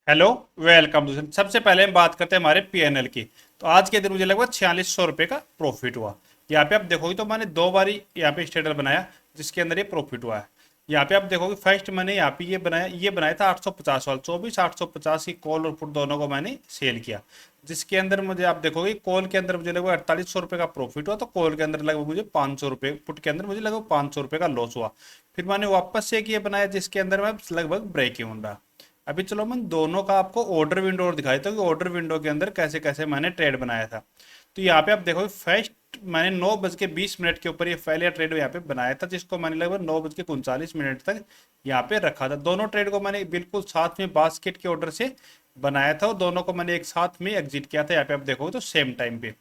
Hello. Welcome दोस्तों। सबसे पहले हम बात करते हैं हमारे पीएनएल की। तो आज के दिन मुझे लगभग 4600 रुपये का प्रॉफिट हुआ। यहाँ पे आप देखोगे तो मैंने दो बारी यहाँ पे स्टेटस बनाया जिसके अंदर ये प्रॉफिट हुआ है। यहाँ पे आप देखोगे फर्स्ट मैंने यहाँ पे ये बनाया था 850 वाला 24 850 की कॉल और पुट दोनों को मैंने सेल किया। जिसके अंदर मुझे आप देखोगे कॉल के अंदर मुझे लगभग 4800 रुपये का प्रॉफिट हुआ, तो कॉल के अंदर लगभग मुझे 500 रुपये, पुट के अंदर मुझे लगभग 500 रुपये का लॉस हुआ। फिर मैंने वापस से एक ये बनाया जिसके अंदर मैं लगभग ब्रेक ही रहा। अभी चलो मैं दोनों का आपको ऑर्डर विंडो और दिखाई देता हूँ कि ऑर्डर विंडो के अंदर कैसे कैसे मैंने ट्रेड बनाया था। तो यहाँ पे आप देखो फर्स्ट मैंने 9:20 के ऊपर ये पहले ट्रेड यहाँ पे बनाया था जिसको मैंने लगभग 9:39 तक यहाँ पे रखा था। दोनों ट्रेड को मैंने बिल्कुल साथ में बास्केट के ऑर्डर से बनाया था और दोनों को मैंने एक साथ में एग्जिट किया था। यहाँ पे आप देखोगे तो सेम टाइम पे।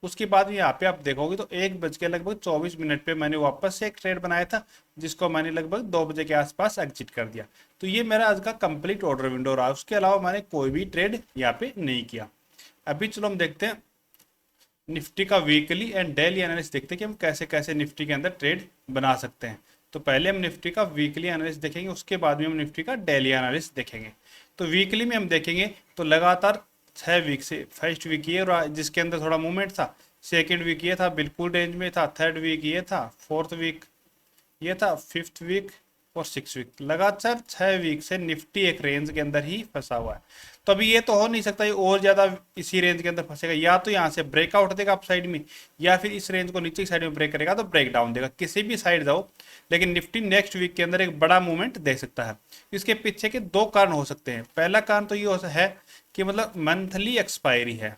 उसके बाद यहाँ पे आप देखोगे तो 1:24 पे मैंने वापस से एक ट्रेड बनाया था जिसको मैंने लगभग 2 बजे के आसपास एग्जिट कर दिया। तो ये मेरा आज का कंप्लीट ऑर्डर विंडो रहा। उसके अलावा मैंने कोई भी ट्रेड यहाँ पे नहीं किया। अभी चलो हम देखते हैं निफ्टी का वीकली एंड डेली एनालिसिस, देखते हैं कि हम कैसे कैसे निफ्टी के अंदर ट्रेड बना सकते हैं। तो पहले हम निफ्टी का वीकली एनालिसिस देखेंगे, उसके बाद में हम निफ्टी का डेली एनालिसिस देखेंगे। तो वीकली में हम देखेंगे तो लगातार 6 वीक से फर्स्ट वीक ये रहा जिसके अंदर थोड़ा मूवमेंट था, सेकेंड वीक ये था बिल्कुल रेंज में था, थर्ड वीक ये था, फोर्थ वीक ये था, फिफ्थ वीक और सिक्स वीक, लगातार 6 वीक से निफ्टी एक रेंज के अंदर ही फंसा हुआ है। तो अभी ये तो हो नहीं सकता ये और ज्यादा इसी रेंज के अंदर फंसेगा, या तो यहाँ से ब्रेकआउट देगा अप साइड में या फिर इस रेंज को नीचे की साइड में ब्रेक करेगा तो ब्रेक डाउन देगा, किसी भी साइड जाओ। लेकिन निफ्टी नेक्स्ट वीक के अंदर एक बड़ा मूवमेंट दे सकता है। इसके पीछे के दो कारण हो सकते हैं। पहला कारण तो ये है कि मतलब मंथली एक्सपायरी है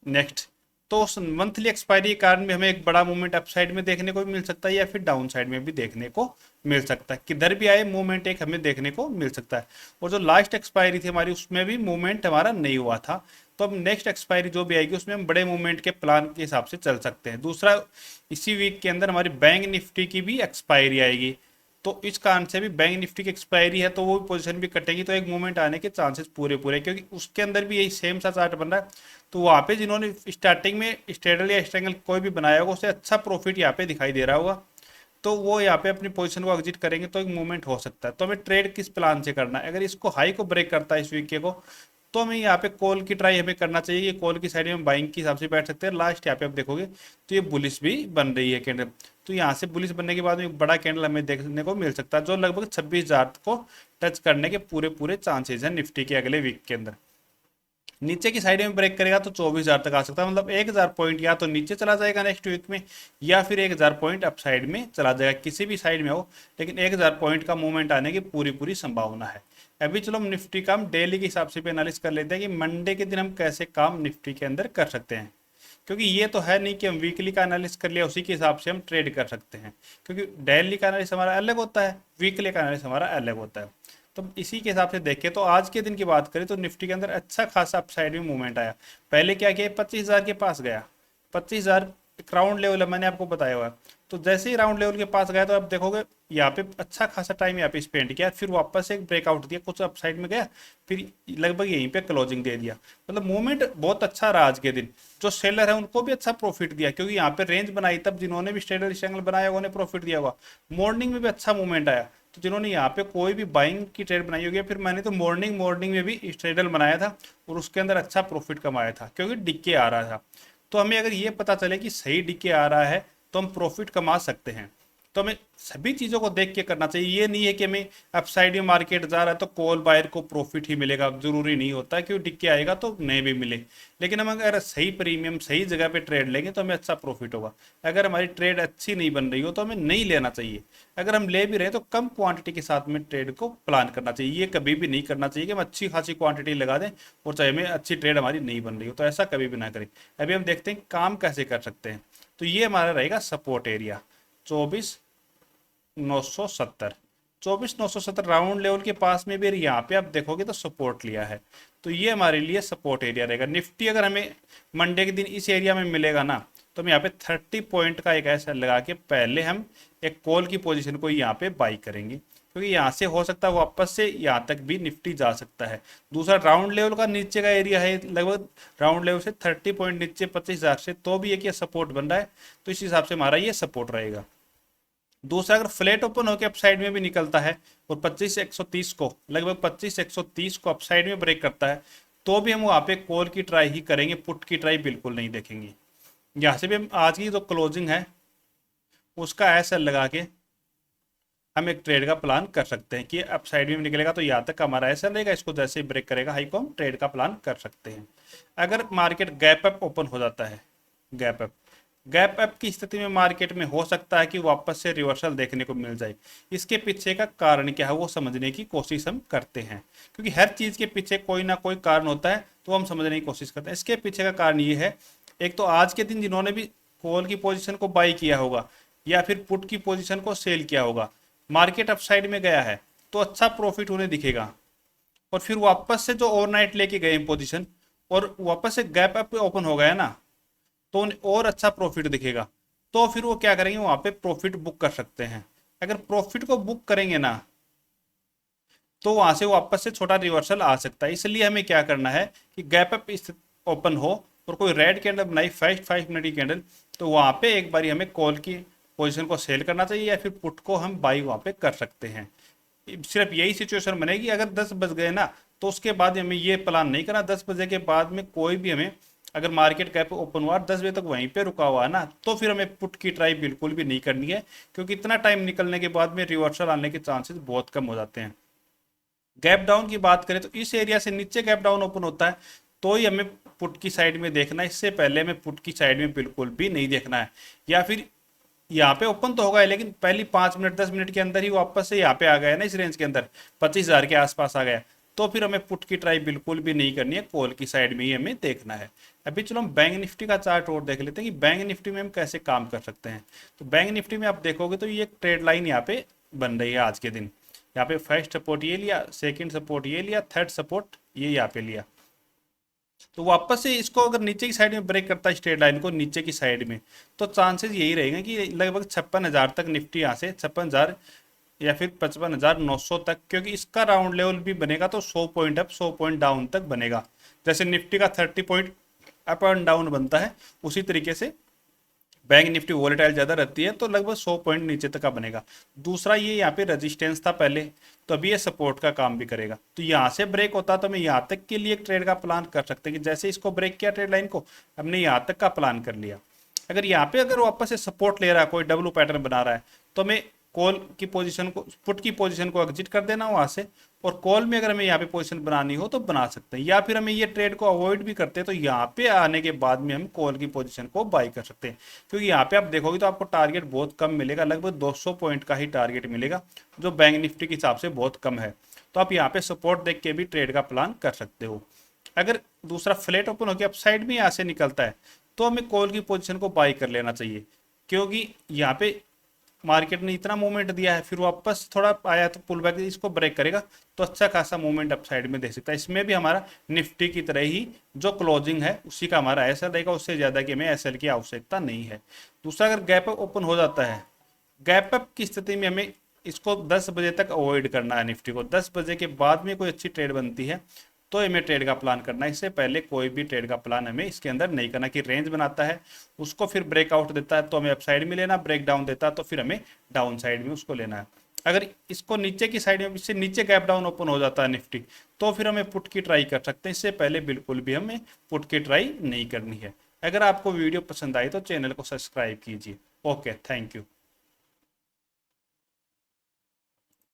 नेक्स्ट, तो उस मंथली एक्सपायरी के कारण भी हमें एक बड़ा मूवमेंट अपसाइड में देखने को भी मिल सकता है या फिर डाउन साइड में भी देखने को मिल सकता है। किधर भी आए मूवमेंट एक हमें देखने को मिल सकता है। और जो लास्ट एक्सपायरी थी हमारी उसमें भी मूवमेंट हमारा नहीं हुआ था। तो अब नेक्स्ट एक्सपायरी जो भी आएगी उसमें हम बड़े मूवमेंट के प्लान के हिसाब से चल सकते हैं। दूसरा, इसी वीक के अंदर हमारी बैंक निफ्टी की भी एक्सपायरी आएगी, तो इस कारण से भी बैंक निफ्टी की एक्सपायरी है तो वो पोजीशन भी कटेगी, तो एक मूवमेंट आने के चांसेस पूरे पूरे, क्योंकि उसके अंदर भी यही सेम सा चार्ट बन रहा है। तो वहाँ पे जिन्होंने स्टार्टिंग में स्टेडल या स्ट्रेंगल कोई भी बनाया होगा उसे अच्छा प्रॉफिट यहाँ पे दिखाई दे रहा होगा, तो वो यहाँ पे अपनी पोजीशन को एग्जिट करेंगे तो एक मूवमेंट हो सकता है। तो हमें ट्रेड किस प्लान से करना है, अगर इसको हाई को ब्रेक करता है इस वीक के को, तो हमें यहाँ पे कॉल की ट्राई हमें करना चाहिए। ये कॉल की साइड में बाइंग के हिसाब से बैठ सकते हैं। लास्ट यहाँ पे आप देखोगे तो ये बुलिस भी बन रही है कैंडल, तो यहाँ से बुलिस बनने के बाद में एक बड़ा कैंडल हमें देखने को मिल सकता है जो लगभग 26,000 को टच करने के पूरे पूरे चांसेस हैं निफ्टी के अगले वीक के अंदर। नीचे की साइड में ब्रेक करेगा तो 24,000 तक आ सकता है, मतलब 1,000 पॉइंट या तो नीचे चला जाएगा नेक्स्ट वीक में या फिर 1,000 पॉइंट अप साइड में चला जाएगा, किसी भी साइड में हो, लेकिन 1,000 पॉइंट का मूवमेंट आने की पूरी पूरी संभावना है। अभी चलो हम निफ्टी का हम डेली के हिसाब से भी एनालिस कर लेते हैं कि मंडे के दिन हम कैसे काम निफ्टी के अंदर कर सकते हैं। क्योंकि ये तो है नहीं कि हम वीकली का एनालिस कर लिया उसी के हिसाब से हम ट्रेड कर सकते हैं, क्योंकि डेली का एनालिस हमारा अलग होता है, वीकली का एनालिस हमारा अलग होता है। तो इसी के हिसाब से देखें तो आज के दिन की बात करें तो निफ्टी के अंदर अच्छा खासा अपसाइड में मूवमेंट आया। पहले क्या किया, 25,000 के पास गया, 25,000 राउंड लेवल है मैंने आपको बताया हुआ है। तो जैसे ही राउंड लेवल के पास गया तो आप देखोगे यहाँ पे अच्छा खासा टाइम यहाँ पे स्पेंड किया, फिर वापस एक ब्रेकआउट दिया, कुछ अपसाइड में गया, फिर लगभग यहीं पे क्लोजिंग दे दिया। मतलब मूवमेंट बहुत अच्छा रहा आज के दिन। जो सेलर है उनको भी अच्छा प्रॉफिट दिया, क्योंकि यहाँ पे रेंज बनाई तब जिन्होंने भी स्ट्रेडल स्ट्रैंगल बनाया उन्होंने प्रॉफिट दिया हुआ। मॉर्निंग में भी अच्छा मूवमेंट आया, तो जिन्होंने यहाँ पे कोई भी बाइंग की ट्रेड बनाई होगी, फिर मैंने तो मॉर्निंग मॉर्निंग में भी स्ट्रेडल बनाया था और उसके अंदर अच्छा प्रॉफिट कमाया था क्योंकि डिक्के आ रहा था। तो हमें अगर ये पता चले कि सही डिक्के आ रहा है तो हम प्रॉफिट कमा सकते हैं। तो हमें सभी चीज़ों को देख के करना चाहिए। ये नहीं है कि हमें अपसाइड में मार्केट जा रहा है तो कॉल बायर को प्रॉफिट ही मिलेगा, जरूरी नहीं होता है, क्योंकि डिक्के आएगा तो नहीं भी मिले। लेकिन हम अगर सही प्रीमियम सही जगह पे ट्रेड लेंगे तो हमें अच्छा प्रॉफिट होगा। अगर हमारी ट्रेड अच्छी नहीं बन रही हो तो हमें नहीं लेना चाहिए। अगर हम ले भी रहे तो कम क्वांटिटी के साथ में ट्रेड को प्लान करना चाहिए। ये कभी भी नहीं करना चाहिए कि हम अच्छी खासी क्वांटिटी लगा दें और चाहे हमें अच्छी ट्रेड हमारी नहीं बन रही हो, तो ऐसा कभी भी ना करें। अभी हम देखते हैं काम कैसे कर सकते हैं। तो ये हमारा रहेगा सपोर्ट एरिया 24,970, 24,970 राउंड लेवल के पास में भी यहाँ पे आप देखोगे तो सपोर्ट लिया है। तो ये हमारे लिए सपोर्ट एरिया रहेगा। निफ्टी अगर हमें मंडे के दिन इस एरिया में मिलेगा ना, तो हम यहाँ पे 30 पॉइंट का एक ऐसा लगा के पहले हम एक कॉल की पोजीशन को यहाँ पे बाई करेंगे, क्योंकि यहाँ से हो सकता है वापस से यहाँ तक भी निफ्टी जा सकता है। दूसरा, राउंड लेवल का नीचे का एरिया है लगभग राउंड लेवल से 30 पॉइंट नीचे 25,000 से, तो भी एक ये सपोर्ट बन रहा है। तो इस हिसाब से हमारा ये सपोर्ट रहेगा। दूसरा अगर फ्लैट ओपन होकर अपसाइड में भी निकलता है और 25,130 को लगभग 25,130 को अपसाइड में ब्रेक करता है, तो भी हम वहाँ पे कॉल की ट्राई ही करेंगे, पुट की ट्राई बिल्कुल नहीं देखेंगे। यहाँ से भी हम आज की जो क्लोजिंग है उसका एसएल लगा के हम एक ट्रेड का प्लान कर सकते हैं कि अपसाइड में निकलेगा तो यहाँ तक हमारा एसएल रहेगा, इसको जैसे ही ब्रेक करेगा हाई को हम ट्रेड का प्लान कर सकते हैं। अगर मार्केट गैप अप ओपन हो जाता है, गैप अप की स्थिति में मार्केट में हो सकता है कि वापस से रिवर्सल देखने को मिल जाए। इसके पीछे का कारण क्या है वो समझने की कोशिश हम करते हैं, क्योंकि हर चीज़ के पीछे कोई ना कोई कारण होता है, तो हम समझने की कोशिश करते हैं। इसके पीछे का कारण ये है, एक तो आज के दिन जिन्होंने भी कॉल की पोजीशन को बाई किया होगा या फिर पुट की पोजीशन को सेल किया होगा, मार्केट अपसाइड में गया है तो अच्छा प्रॉफिट उन्हें दिखेगा, और फिर वापस से जो ओवरनाइट लेके गए पोजीशन और वापस से गैप अप ओपन हो गया ना, तो उन्हें और अच्छा प्रॉफिट दिखेगा। तो फिर वो क्या करेंगे, वहां पे प्रॉफिट बुक कर सकते हैं। अगर प्रॉफिट को बुक करेंगे ना, तो वहां से वापस से छोटा रिवर्सल आ सकता है। इसलिए हमें क्या करना है कि गैप अप ओपन हो और कोई रेड कैंडल बनाई फर्स्ट 5 मिनट की कैंडल, तो वहां पे एक बारी हमें कॉल की पोजीशन को सेल करना चाहिए या फिर पुट को हम बाई वहां पे कर सकते हैं। सिर्फ यही सिचुएशन बनेगी। अगर 10 बज गए ना, तो उसके बाद हमें ये प्लान नहीं करना। 10 बजे के बाद में कोई भी हमें, अगर मार्केट कैप ओपन हुआ 10 बजे तक वहीं पे रुका हुआ है ना, तो फिर हमें पुट की ट्राई बिल्कुल भी नहीं करनी है, क्योंकि इतना टाइम निकलने के बाद में रिवर्सल आने के चांसेस बहुत कम हो जाते हैं। गैप डाउन की बात करें तो इस एरिया से नीचे गैप डाउन ओपन होता है तो ही हमें पुट की साइड में देखना है, इससे पहले हमें पुट की साइड में बिल्कुल भी नहीं देखना है। या फिर यहाँ पे ओपन तो होगा लेकिन पहली 5 मिनट 10 मिनट के अंदर ही वापस से यहाँ पे आ गया ना, इस रेंज के अंदर 25,000 के आसपास आ गया, तो फिर हमें पुट की ट्राई बिल्कुल भी नहीं करनी है, कॉल की साइड में ही हमें देखना है। अभी चलो हम बैंक निफ्टी का चार्ट और देख लेते हैं कि बैंक निफ्टी में हम कैसे काम कर सकते हैं। तो बैंक निफ्टी में आप देखोगे तो ये एक ट्रेड लाइन यहाँ पे बन रही है आज के दिन। यहाँ पे फर्स्ट सपोर्ट ये लिया, सेकंड सपोर्ट ये लिया, थर्ड सपोर्ट ये यहाँ पे लिया, तो वापस से इसको अगर नीचे की साइड में ब्रेक करता है स्ट्रेट लाइन को नीचे की साइड में, तो चांसेस यही रहेंगे कि लगभग 56,000 तक निफ्टी यहाँ से 56,000 या फिर 55,900 तक, क्योंकि इसका राउंड लेवल भी बनेगा तो 100 पॉइंट अप 100 पॉइंट डाउन तक बनेगा। जैसे निफ्टी का 30 पॉइंट अप एंड डाउन बनता है, उसी तरीके से बैंक निफ्टी वोलेटाइल ज़्यादा रहती है तो लगभग 100 पॉइंट नीचे तक का बनेगा। दूसरा ये यहाँ पे रेजिस्टेंस था पहले, तो अभी ये सपोर्ट का काम भी करेगा। तो यहाँ से ब्रेक होता तो मैं यहाँ तक के लिए एक ट्रेड का प्लान कर सकते हैं कि जैसे इसको ब्रेक किया ट्रेड लाइन को, हमने यहाँ तक का प्लान कर लिया। अगर यहाँ पे अगर वापस से सपोर्ट ले रहा है, कोई डब्लू पैटर्न बना रहा है, तो मैं कॉल की पोजीशन को, पुट की पोजीशन को एग्जिट कर देना वहां से, और कॉल में अगर हमें यहाँ पे पोजीशन बनानी हो तो बना सकते हैं। या फिर हमें ये ट्रेड को अवॉइड भी करते हैं तो यहाँ पे आने के बाद में हम कॉल की पोजीशन को बाई कर सकते हैं, क्योंकि यहाँ पे आप देखोगे तो आपको टारगेट बहुत कम मिलेगा, लगभग 200 पॉइंट का ही टारगेट मिलेगा, जो बैंक निफ्टी के हिसाब से बहुत कम है। तो आप यहाँ पे सपोर्ट देख के भी ट्रेड का प्लान कर सकते हो। अगर दूसरा फ्लैट ओपन होकर अपसाइड में यहाँ से निकलता है तो हमें कॉल की पोजीशन को बाई कर लेना चाहिए, क्योंकि यहाँ पे मार्केट ने इतना मूवमेंट दिया है, फिर वापस थोड़ा आया तो पुल बैक इसको ब्रेक करेगा तो अच्छा खासा मूवमेंट अपसाइड में दे सकता है। इसमें भी हमारा निफ्टी की तरह ही जो क्लोजिंग है उसी का हमारा एसएल रहेगा, उससे ज़्यादा कि हमें एसएल की आवश्यकता नहीं है। दूसरा, अगर गैप अप ओपन हो जाता है, गैप अप की स्थिति में हमें इसको 10 बजे तक अवॉइड करना है। निफ्टी को 10 बजे के बाद में कोई अच्छी ट्रेड बनती है तो हमें ट्रेड का प्लान करना है, इससे पहले कोई भी ट्रेड का प्लान हमें इसके अंदर नहीं करना। कि रेंज बनाता है उसको फिर ब्रेकआउट देता है तो हमें अपसाइड में लेना, ब्रेक डाउन देता है तो फिर हमें डाउन साइड में उसको लेना है। अगर इसको नीचे की साइड में, इससे नीचे गैप डाउन ओपन हो जाता है निफ्टी, तो फिर हमें पुट की ट्राई कर सकते हैं, इससे पहले बिल्कुल भी हमें पुट की ट्राई नहीं करनी है। अगर आपको वीडियो पसंद आई तो चैनल को सब्सक्राइब कीजिए। Okay, thank you.